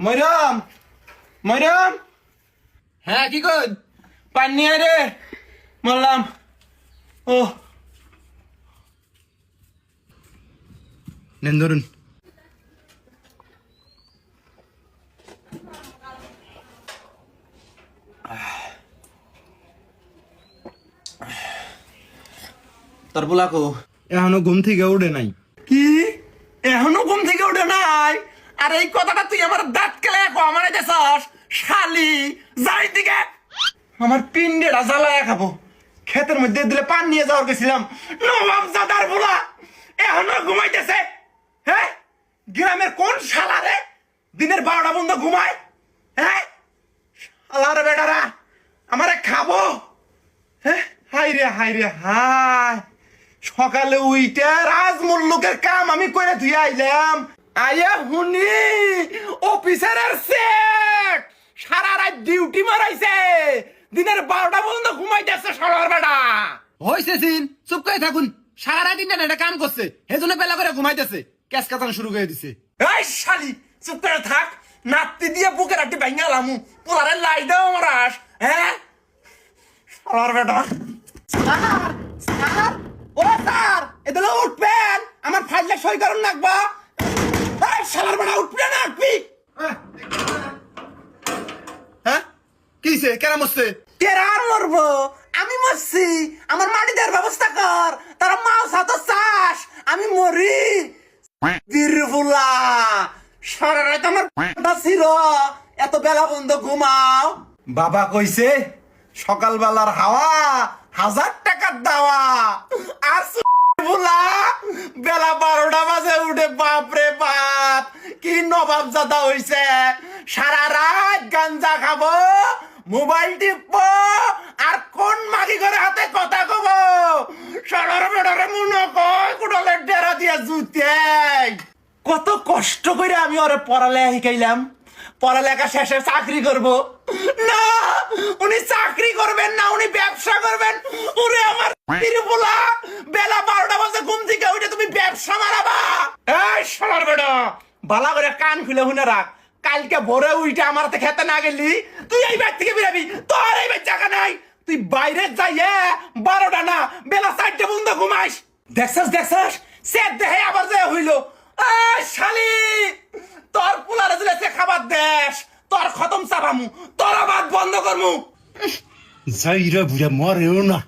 ময়রাম ময়রাম হ্যাঁ কি কর পানি নিয়ে আয় রে মরলাম। ও নেন ধরুন। তোর বুলাকো এখনো ঘুম থেকে উঠে নাই। কি এখনো ঘুম থেকে উঠে নাই? আর এই কথাটা তুই আমার দাঁত কেলে আমার দেশস শালি যাই দিকে আমার পিন্ডেটা জ্বালায় খাবো। ক্ষেতের মধ্যে দিলে পান নিয়ে যাওয়ার গেছিলাম, নবাব জাদার বলা এখনো ঘুমাইতেছে। হ্যাঁ, গ্রামের কোন শালা রে দিনের 12টা বন্ধ ঘুমায়? হ্যাঁ শালার বেটারা আমারে খাবো। হ্যাঁ হাই রে হাই, সকালে উইটা রাজমুল্লুকের কাম আমি করে ধুয়ে আইলাম। আয়া হুনি অফিসারের সেট সারা রাত ডিউটি মারাইছে, দিনের 12টা পর্যন্ত ঘুমাইতেছে শালার বেটা। হইছে সিন, চুপ করে থাকুন। সারা রাত ইন্টারনেটে কাম করছে, হেজন্য বেলা করে ঘুমাইতেছে, ক্যাশ কাটানো শুরু করে দিছে। এই শালি চুপ করে থাক, নাতি দিয়ে বুকের আটি ভাঙা লামু পোলারে লাই দাও আমারাস। হ্যাঁ শালার বেটা। স্যার স্যার ও স্যার এদিকে উঠবেন, আমার ফাইলে সই করুন লাগবা। এই শালার বেটা উঠবে না উঠবি? হ্যাঁ কি হইছে? কেন মরছে? তেরা আর মরবো? আমি মরছি, আমার মাটি দেওয়ার ব্যবস্থা কর। তারা মাও সাতো চাষ, আমি মরি বীরবুলা। সারা রাত আমার ছিল, এত বেলা বন্ধ ঘুমাও। বাবা কইছে সকালবেলার হাওয়া 1000 টাকার দাওয়া। আর বুলা বেলা 12টা বাজে উঠে বাপরে বাপ কি নবাব জাদা হইছে। সারা রাত গাঞ্জা খাবো, মোবাইল টিপবো, আর কোন মাগি করে হাতে কথা কব। সারার বেড়ারে মনে কয় কুড়ালের ডেরা দিয়া জুতে। কত কষ্ট করে আমি ওরে পড়ালেখা শিখাইলাম, পড়ালেখা শেষে চাকরি করব না। উনি চাকরি করবেন না, উনি ব্যবসা করবেন। উনি আমার বলা বেলা 12টা বাজে ঘুম থেকে উঠে তুমি ব্যবসা মারাবা? এই শালার বেটা ভালো করে কান খুলে শুনে রাখ, কালকে ভোরে উইটা আমার হাতে খেতে না গেলি তুই এই বাড়ি থেকে বেরাবি। তোর এই বাড়ি জায়গা নাই, তুই বাইরে যাইয়ে 12টা না বেলা 4টে পর্যন্ত ঘুমাইস। দেখছস সেট দেহে আবার যে হইলো। শালি তোর পোলারে দিলে সে খাবার দেশ, তোর খতম চাপামু, তোর বাদ বন্ধ করমু। যাইরা বুড়া মরেও না।